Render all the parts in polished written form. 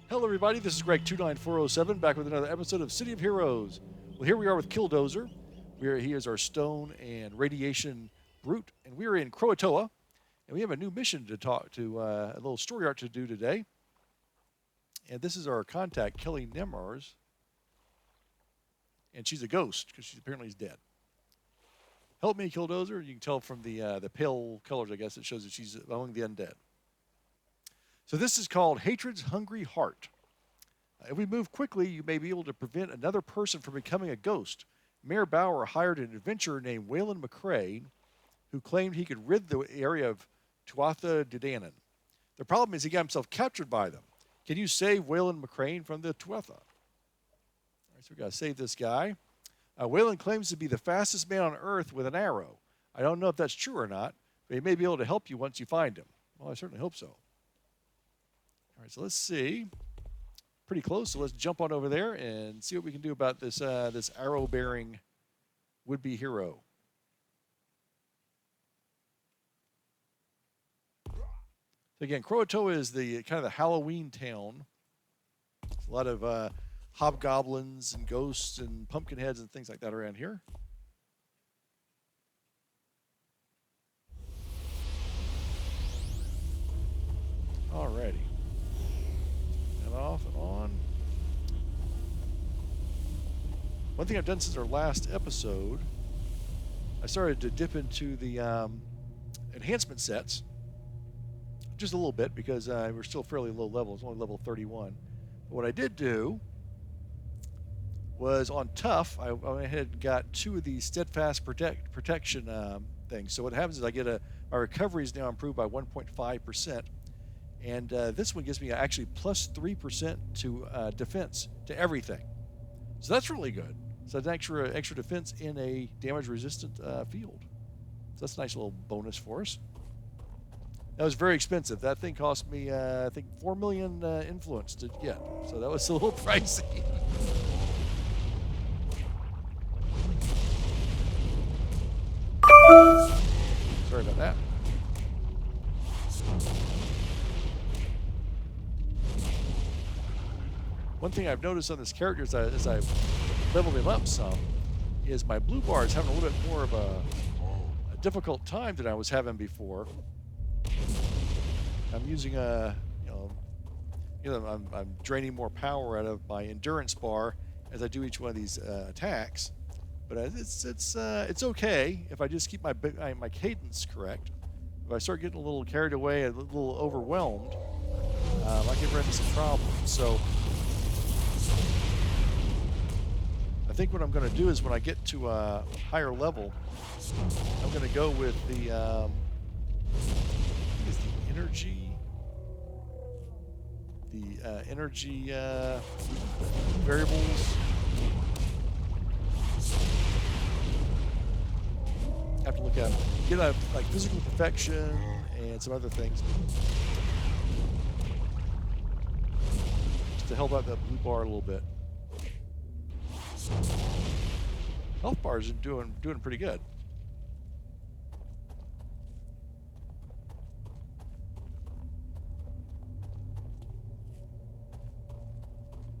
Hello, everybody. This is Greg29407 back with another episode of City of Heroes. Well, here we are with Dozer. He is our stone and radiation brute, and we are in Croatoa, and we have a new mission to talk to, a little story arc to do today. And this is our contact, Kelly Nemmers, and she's a ghost because she apparently is dead. Help me, Dozer. You can tell from the pale colors, I guess, it shows that she's among the undead. So this is called Hatred's Hungry Heart. If we move quickly, you may be able to prevent another person from becoming a ghost. Mayor Bauer hired an adventurer named Waylon McCrae, who claimed he could rid the area of Tuatha de Dannan. The problem is he got himself captured by them. Can you save Waylon McCrae from the Tuatha? All right, so we got to save this guy. Waylon claims to be the fastest man on Earth with an arrow. I don't know if that's true or not, but he may be able to help you once you find him. Well, I certainly hope so. All right, so let's see. Pretty close, so let's jump on over there and see what we can do about this this arrow-bearing would-be hero. So again, Croatoa is the kind of the Halloween town. There's a lot of hobgoblins and ghosts and pumpkin heads and things like that around here. Alrighty. Off and on. One thing I've done since our last episode, I started to dip into the enhancement sets just a little bit because we're still fairly low level. It's only level 31. But what I did do was on tough, I went ahead and got 2 of these steadfast protection things. So what happens is I get my recovery is now improved by 1.5%. And this one gives me actually plus 3% to defense to everything. So that's really good. So that's extra defense in a damage-resistant field. So that's a nice little bonus for us. That was very expensive. That thing cost me, I think, 4 million influence to get. So that was a little pricey. Sorry about that. One thing I've noticed on this character as I've leveled him up some is my blue bar is having a little bit more of a difficult time than I was having before. I'm using I'm draining more power out of my endurance bar as I do each one of these attacks, but it's okay if I just keep my cadence correct. If I start getting a little carried away, a little overwhelmed, I can run into some problems. So I think what I'm going to do is when I get to a higher level, I'm going to go with the energy variables. Have to look at get like physical perfection and some other things just to help out that blue bar a little bit. Health bars are doing pretty good.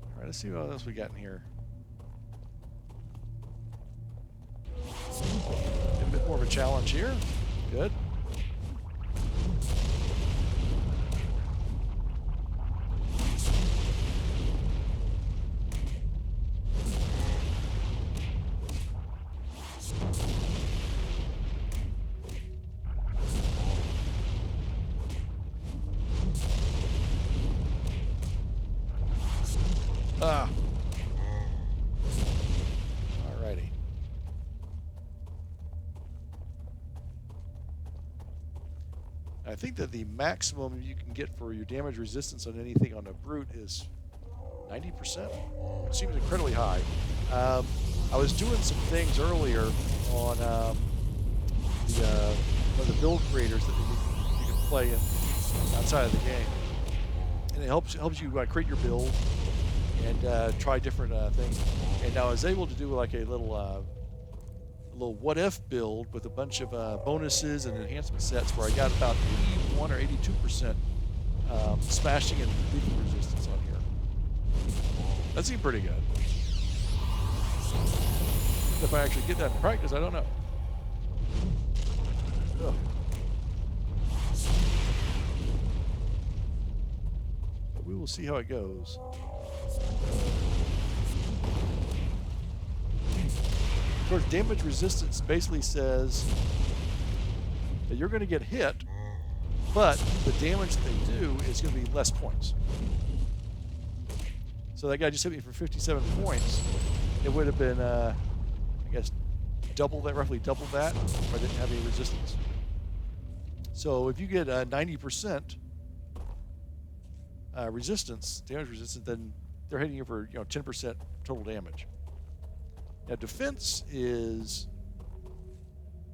All right, let's see what else we got in here. A bit more of a challenge here. Good. Alrighty. I think that the maximum you can get for your damage resistance on anything on a brute is 90%. It seems incredibly high. I was doing some things earlier on one of the build creators that you can play in outside of the game, and it helps you create your build and try different things. And I was able to do like a little what if build with a bunch of bonuses and enhancement sets where I got about 81 or 82% smashing and lethal resistance on here. That seemed pretty good. If I actually get that in practice, I don't know. Ugh. But we will see how it goes. Of course, damage resistance basically says that you're going to get hit, but the damage they do is going to be less points. So that guy just hit me for 57 points. It would have been, I guess, double that, roughly double that, if I didn't have any resistance. So if you get 90% resistance, damage resistance, then they're hitting you for 10% total damage. Now defense is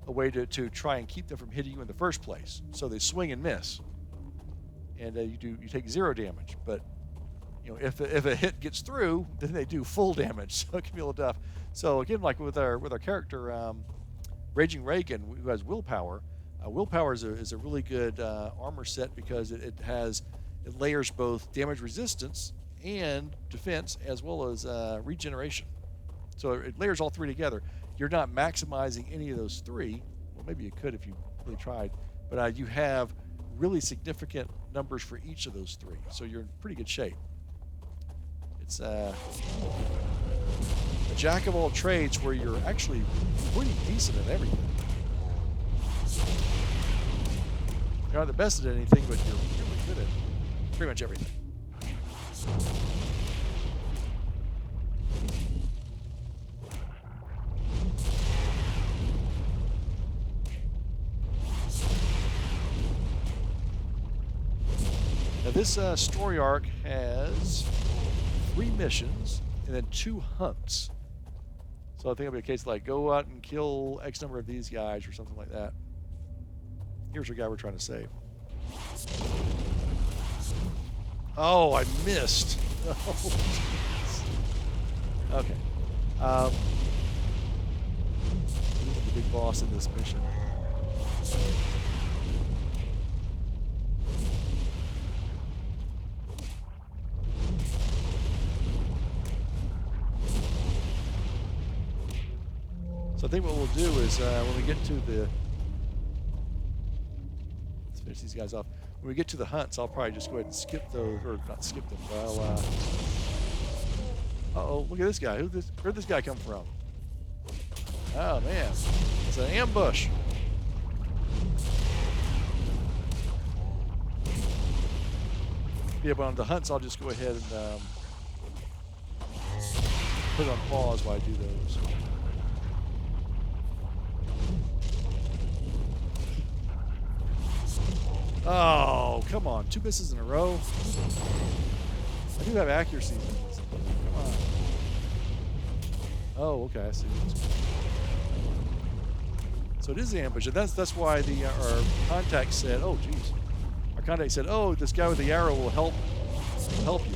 a way to try and keep them from hitting you in the first place. So they swing and miss, and you take 0 damage. But if a hit gets through, then they do full damage. So it can be a little tough. So again, like with our character, Raging Reagan, who has willpower. Willpower is a really good armor set because it layers both damage resistance and defense as well as regeneration. So it layers all three together. You're not maximizing any of those three. Well, maybe you could if you really tried, but you have really significant numbers for each of those three. So you're in pretty good shape. It's a jack of all trades where you're actually pretty decent at everything. You're not the best at anything, but you're really good at pretty much everything. Now this story arc has 3 missions and then 2 hunts. So I think it'll be a case like go out and kill X number of these guys or something like that. Here's a guy we're trying to save. Oh, I missed. Oh, okay. This is the big boss in this mission. So I think what we'll do is when we get to the... Let's finish these guys off. When we get to the hunts, I'll probably just go ahead and skip those, or not skip them, but I'll... Uh-oh, look at this guy. Where'd this guy come from? Oh, man. It's an ambush. Yeah, but on the hunts, I'll just go ahead and put it on pause while I do those. Oh, come on. 2 misses in a row. I do have accuracy. Come on. Oh, okay. I see. So it is the ambush. And that's why our contact said, oh, geez. Our contact said, oh, this guy with the arrow will help you.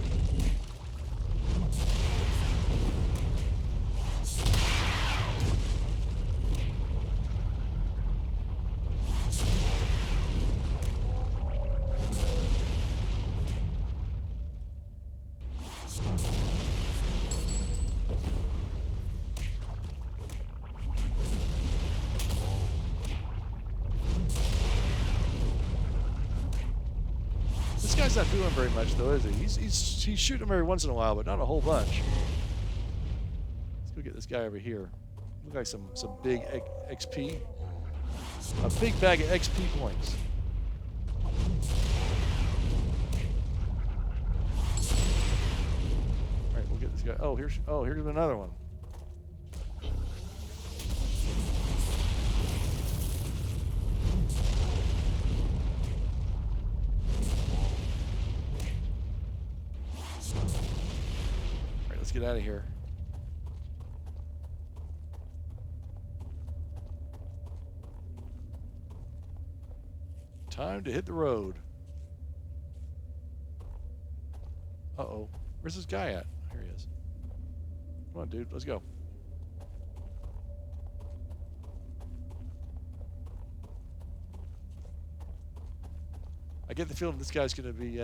This guy's not doing very much, though, is he? He's shooting him every once in a while, but not a whole bunch. Let's go get this guy over here. Look like some big XP. A big bag of XP points. All right, we'll get this guy. Oh, here's another one. Let's get out of here. Time to hit the road. Uh-oh. Where's this guy at? Here he is. Come on, dude. Let's go. I get the feeling this guy's going to be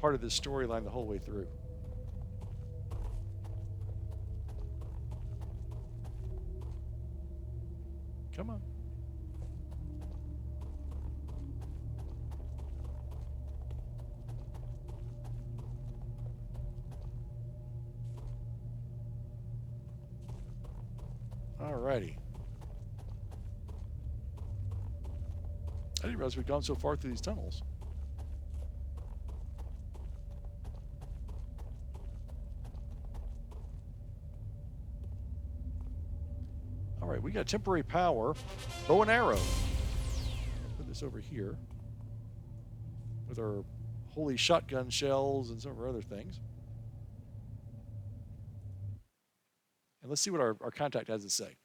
part of this storyline the whole way through. Come on. Alrighty. I didn't realize we'd gone so far through these tunnels. Alright, we got temporary power. Bow and arrow. Put this over here. With our holy shotgun shells and some of our other things. And let's see what our contact has to say.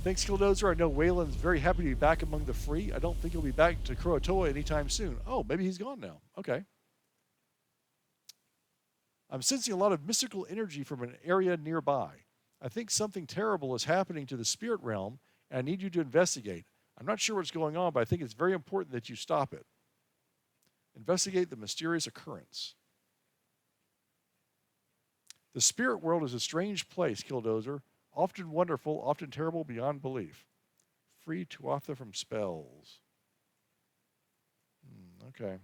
Thanks, Dozer. I know Waylon's very happy to be back among the free. I don't think he'll be back to Croatoa anytime soon. Oh, maybe he's gone now. Okay. I'm sensing a lot of mystical energy from an area nearby. I think something terrible is happening to the spirit realm, and I need you to investigate. I'm not sure what's going on, but I think it's very important that you stop it. Investigate the mysterious occurrence. The spirit world is a strange place, Dozer. Often wonderful, often terrible beyond belief. Free Tuatha from spells. Okay.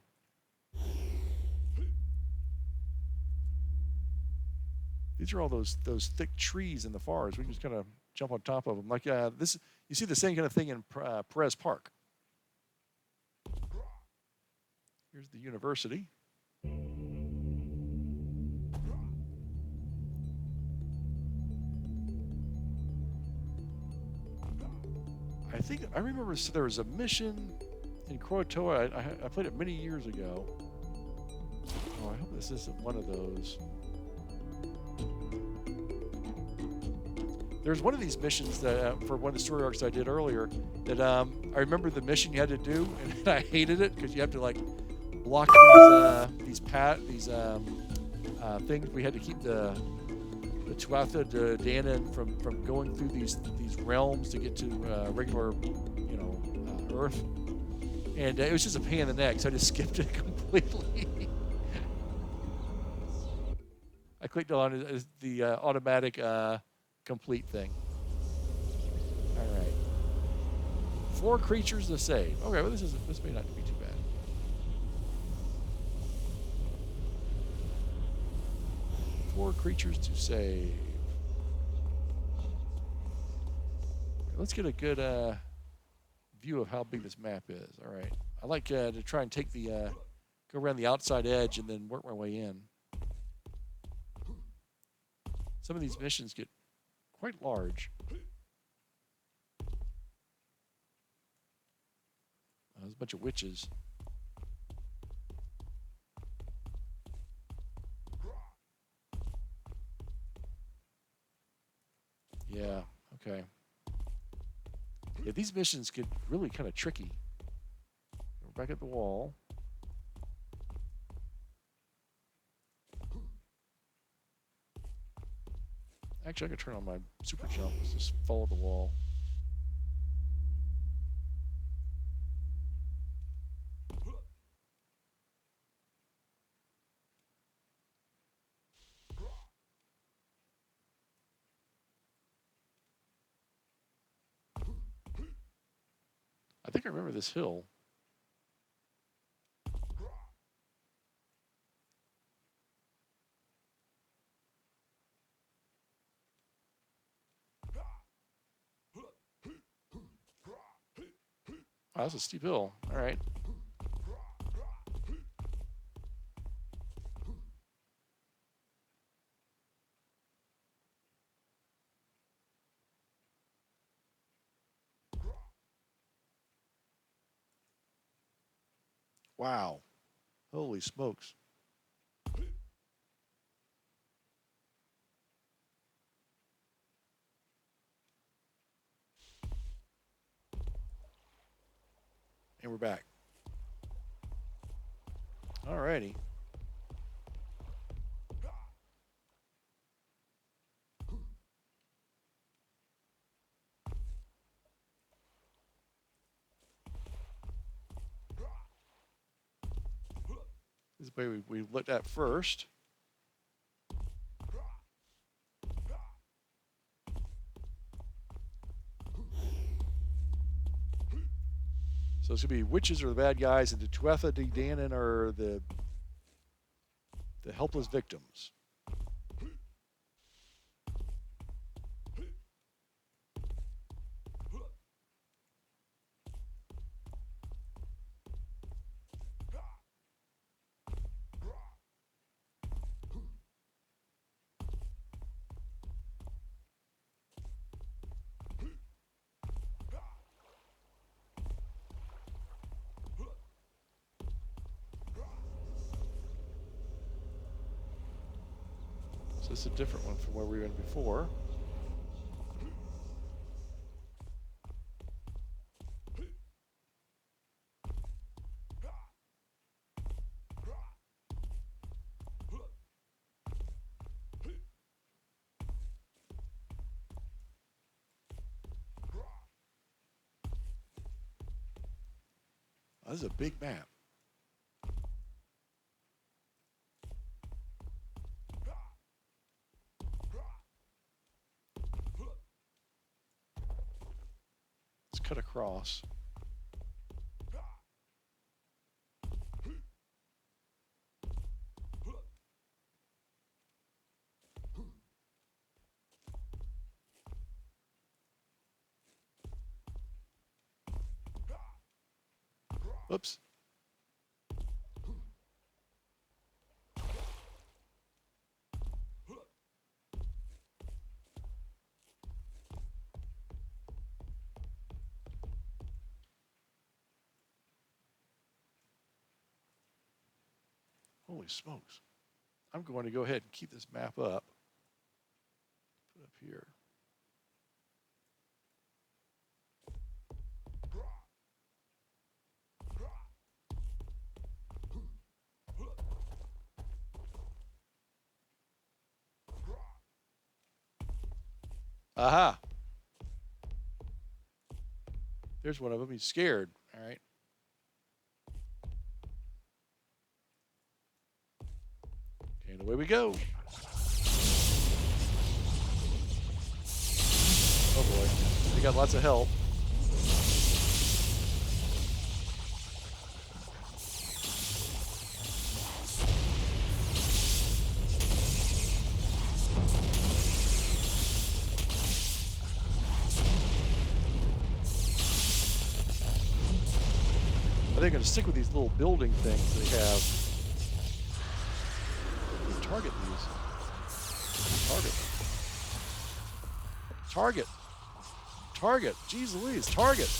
These are all those thick trees in the forest. We can just kind of jump on top of them. Like this, you see the same kind of thing in Perez Park. Here's the university. I remember there was a mission in Croatoa. I played it many years ago. Oh, I hope this isn't one of those. There's one of these missions that for one of the story arcs I did earlier that I remember the mission you had to do, and I hated it because you have to like block these things. We had to keep the Tuatha de Dannan from going through these realms to get to regular, Earth, and it was just a pain in the neck, so I just skipped it completely. I clicked on the automatic complete thing. All right, 4 creatures to save. Okay, well this may not be too bad. Four creatures to save. Let's get a good view of how big this map is. All right. I like to try and take go around the outside edge and then work my way in. Some of these missions get quite large. There's a bunch of witches. Yeah, okay. Yeah, these missions get really kind of tricky. We're back at the wall. Actually, I could turn on my super jump. Just follow the wall. I think I remember this hill. Oh, that's a steep hill. All right. Wow. Holy smokes. And we're back. All righty. This is the way we looked at first. So it's going to be witches are the bad guys, and the Tuatha de Dannan are the helpless victims. So this is a different one from where we went before. Oh, this is a big map. Let's cut across. Oops. Holy smokes. I'm going to go ahead and keep this map up. Put it up here. Aha. There's one of them. He's scared. All right. Okay, and away we go. Oh boy. They got lots of help. They're going to stick with these little building things they have. They target these. Target. Target. Target. Jeez Louise. Target.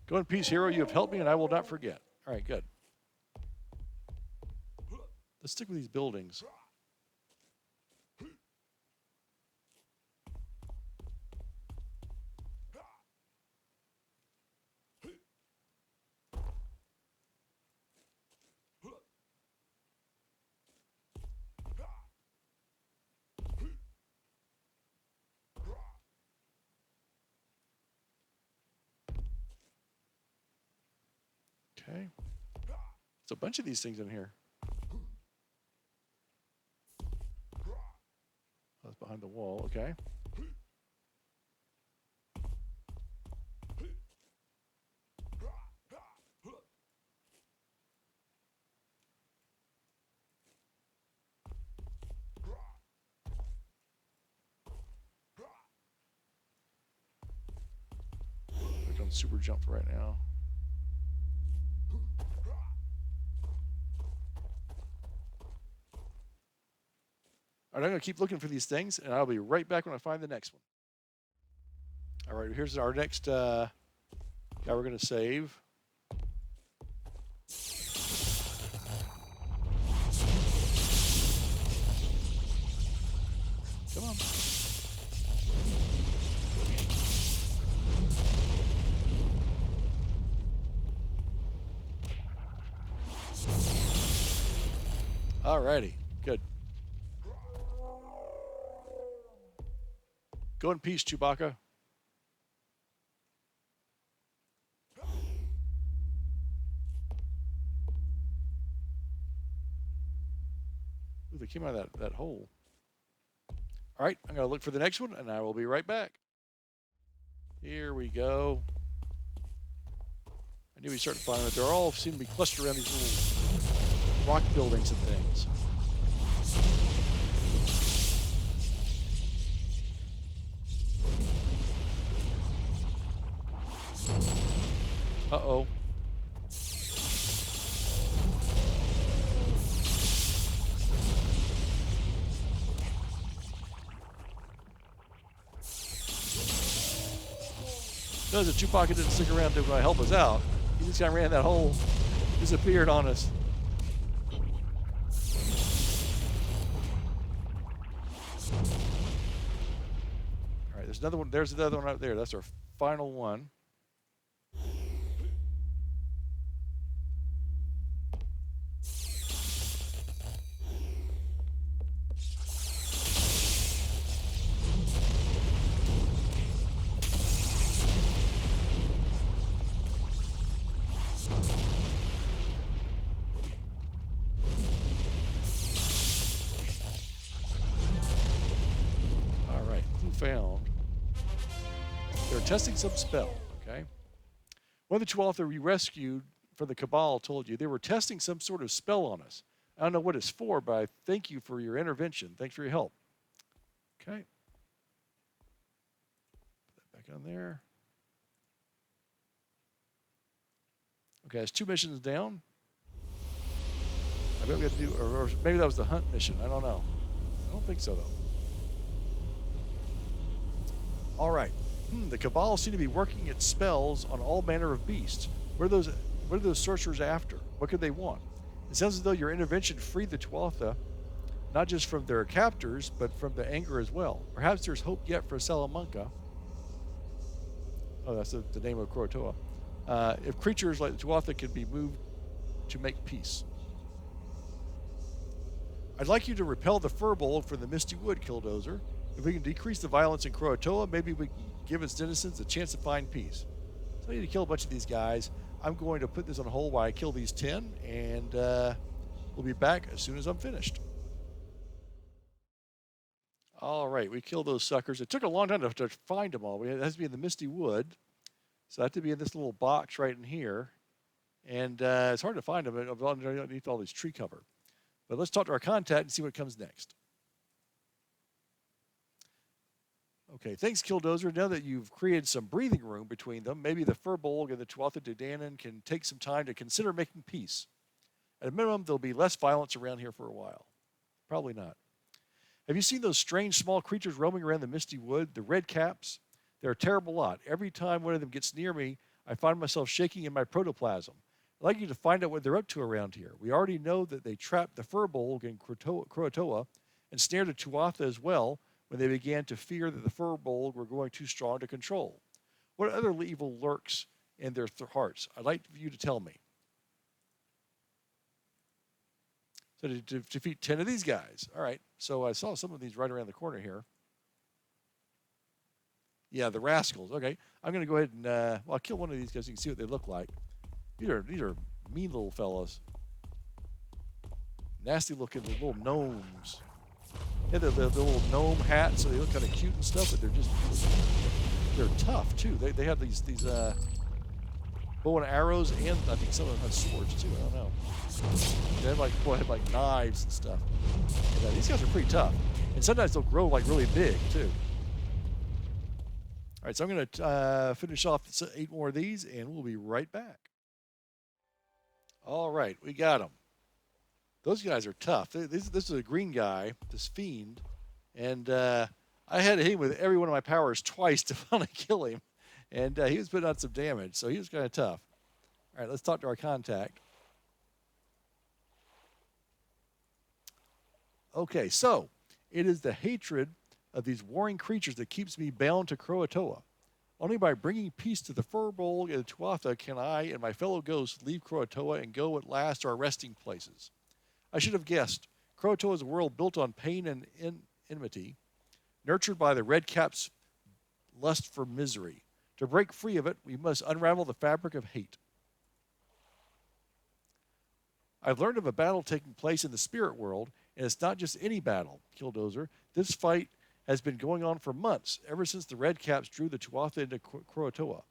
Go in peace, hero. You have helped me, and I will not forget. All right, good. Let's stick with these buildings. Okay. There's a bunch of these things in here. That's behind the wall. Okay. We're doing super jump for right now. All right, I'm going to keep looking for these things, and I'll be right back when I find the next one. All right, here's our next guy we're going to save. Alrighty, good. Go in peace, Chewbacca. Ooh, they came out of that hole. All right, I'm going to look for the next one, and I will be right back. Here we go. I knew we'd start to find them. They all seem to be clustered around these little rock buildings and things. Uh-oh. Notice that Chewbacca didn't stick around to help us out. He just kind of ran that hole, disappeared on us. All right, there's another one. There's another one out there. That's our final one. Found. They're testing some spell, okay? One of the Tuatha we rescued from the Cabal told you they were testing some sort of spell on us. I don't know what it's for, but I thank you for your intervention. Thanks for your help. Okay. Put that back on there. Okay, that's 2 missions down. I bet we have to do, or maybe that was the hunt mission. I don't know. I don't think so, though. All right. The Cabal seem to be working its spells on all manner of beasts. What are those sorcerers after? What could they want? It sounds as though your intervention freed the Tuatha, not just from their captors, but from the anger as well. Perhaps there's hope yet for Salamanca. Oh, that's the name of Croatoa. If creatures like the Tuatha could be moved to make peace. I'd like you to repel the Fir Bolg from the Misty Wood, Killdozer. If we can decrease the violence in Croatoa, maybe we can give its denizens a chance to find peace. So I need to kill a bunch of these guys. I'm going to put this on hold while I kill these 10, and we'll be back as soon as I'm finished. All right, we killed those suckers. It took a long time to find them all. It has to be in the Misty Wood. So I have to be in this little box right in here. And it's hard to find them underneath all this tree cover. But let's talk to our contact and see what comes next. Okay, thanks, Killdozer. Now that you've created some breathing room between them, maybe the Fir Bolg and the Tuatha de Dannan can take some time to consider making peace. At a minimum, there'll be less violence around here for a while. Probably not. Have you seen those strange small creatures roaming around the Misty Wood, the red caps? They're a terrible lot. Every time one of them gets near me, I find myself shaking in my protoplasm. I'd like you to find out what they're up to around here. We already know that they trapped the Fir Bolg in Croatoa and snared a Tuatha as well, when they began to fear that the Fir Bolg were going too strong to control. What other evil lurks in their hearts? I'd like you to tell me. So to defeat 10 of these guys. All right, so I saw some of these right around the corner here. Yeah, the rascals. Okay, I'm going to go ahead and, well, I'll kill one of these guys so you can see what they look like. These are mean little fellas. Nasty looking little gnomes. Yeah, the little gnome hats, so they look kind of cute and stuff, but they're tough too. They have these bow and arrows, and I think some of them have swords too. I don't know. They have like knives and stuff. And, these guys are pretty tough, and sometimes they'll grow like really big too. All right, so I'm going to finish off 8 more of these, and we'll be right back. All right, we got them. Those guys are tough. This is a green guy, this fiend, and I had to hit him with every one of my powers twice to finally kill him, and he was putting on some damage, so he was kind of tough. All right, let's talk to our contact. Okay, so it is the hatred of these warring creatures that keeps me bound to Croatoa. Only by bringing peace to the Fir Bolg and the Tuatha can I and my fellow ghosts leave Croatoa and go at last to our resting places. I should have guessed. Croatoa is a world built on pain and enmity, nurtured by the red cap's lust for misery. To break free of it, we must unravel the fabric of hate. I've learned of a battle taking place in the spirit world, and it's not just any battle, Killdozer. This fight has been going on for months, ever since the red caps drew the Tuatha into Croatoa.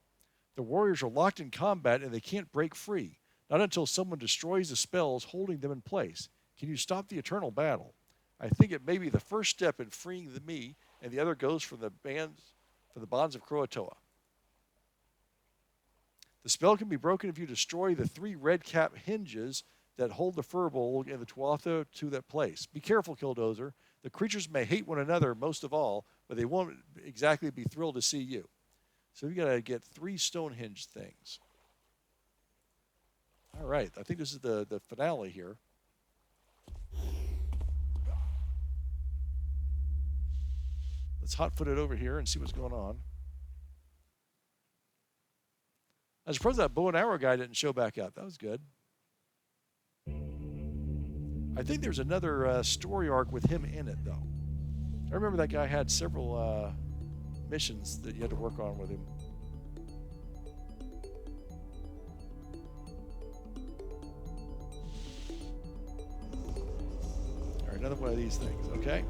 The warriors are locked in combat, and they can't break free, not until someone destroys the spells holding them in place. Can you stop the eternal battle? I think it may be the first step in freeing me, and the other goes from the bonds of Croatoa. The spell can be broken if you destroy the 3 red cap hinges that hold the Fir Bolg and the Tuatha to that place. Be careful, Killdozer. The creatures may hate one another most of all, but they won't exactly be thrilled to see you. So we got to get 3 Stonehenge things. All right, I think this is the finale here. Let's hot-foot it over here and see what's going on. I suppose that bow and arrow guy didn't show back up. That was good. I think there's another story arc with him in it, though. I remember that guy had several missions that you had to work on with him. All right, another one of these things, okay?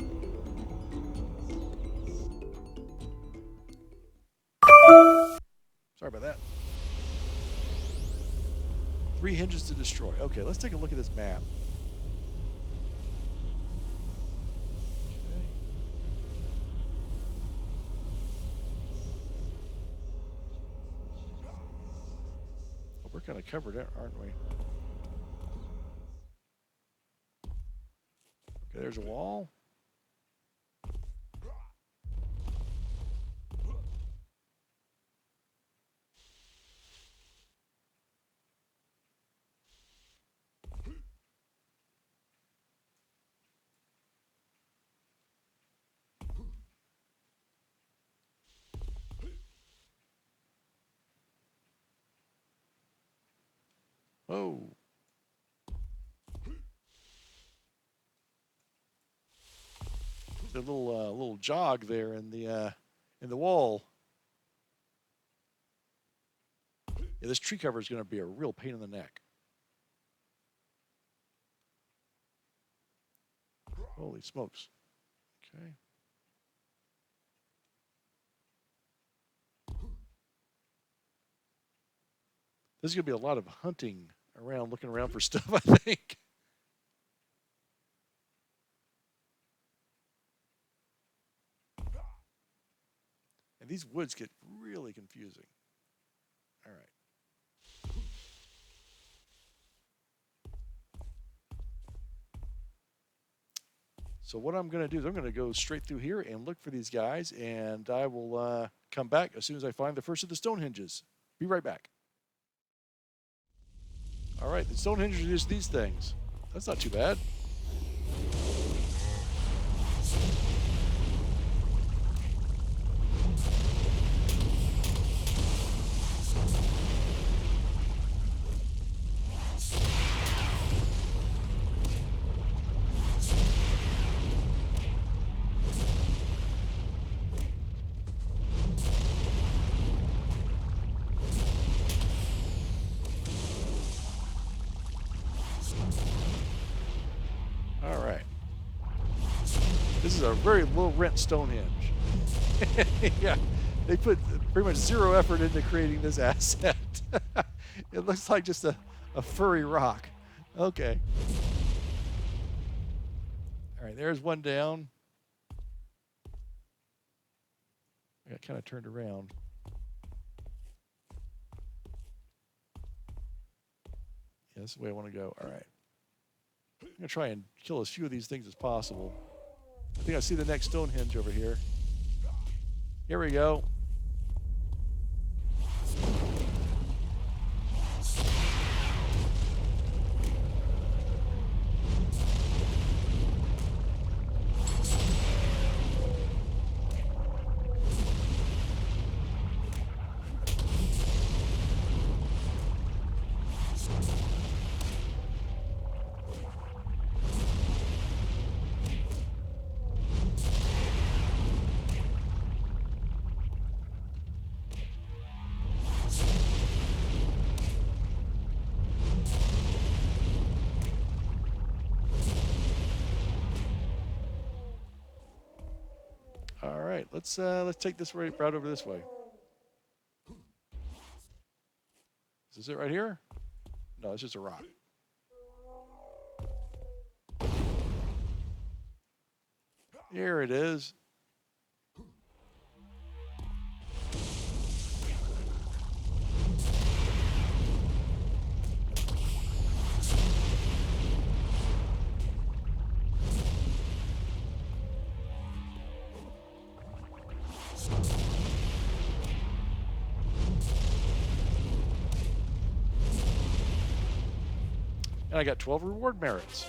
Sorry about that. 3 hinges to destroy. Okay, let's take a look at this map. Well, we're kind of covered, aren't we? Okay, there's a wall. Oh. There's a little jog there in the wall. Yeah, this tree cover is going to be a real pain in the neck. Holy smokes. Okay. This is going to be a lot of hunting around, looking around for stuff, I think. And these woods get really confusing. All right. So what I'm going to do is I'm going to go straight through here and look for these guys, and I will come back as soon as I find the first of the Stonehenges. Be right back. All right, the Stonehenges are just these things. That's not too bad. This is a very low-rent Stonehenge. Yeah, they put pretty much 0 effort into creating this asset. It looks like just a furry rock. Okay. All right, there's one down. I got kind of turned around. Yeah, that's the way I want to go. All right. I'm going to try and kill as few of these things as possible. I think I see the next Stonehenge over here. Here we go. Let's take this route over this way. Is this it right here? No, it's just a rock. Here it is. And I got 12 reward merits.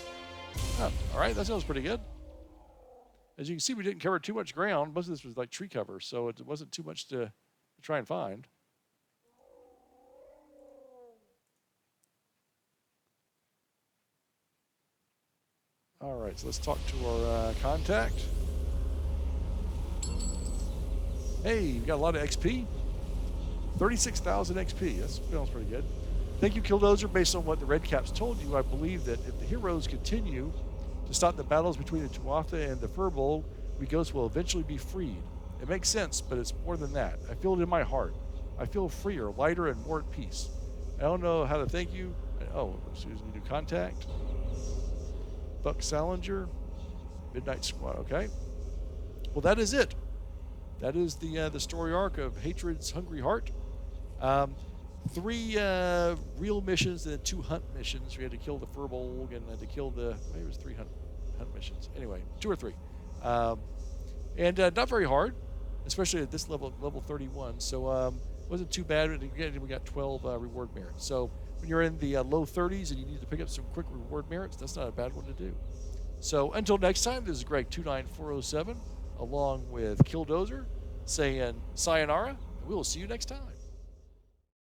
Oh, all right, that sounds pretty good. As you can see, we didn't cover too much ground. Most of this was like tree cover, so it wasn't too much to try and find. All right, so let's talk to our contact. Hey, we got a lot of XP. 36,000 XP. That sounds pretty good. Thank you, Killdozer. Based on what the Red Caps told you, I believe that if the heroes continue to stop the battles between the Tuatha and the Fir Bolg, we ghosts will eventually be freed. It makes sense, but it's more than that. I feel it in my heart. I feel freer, lighter, and more at peace. I don't know how to thank you. Oh, excuse me, new contact. Buck Salinger, Midnight Squad. Okay. Well, that is it. That is the story arc of Hatred's Hungry Heart. 3 real missions and then 2 hunt missions. We had to kill the Fir Bolg and to kill the, maybe it was 3 hunt missions. Anyway, 2 or 3. And not very hard, especially at this level 31. So wasn't too bad. Again, we got 12 reward merits. So when you're in the low 30s and you need to pick up some quick reward merits, that's not a bad one to do. So until next time, this is Greg29407 along with Killdozer saying sayonara. We will see you next time.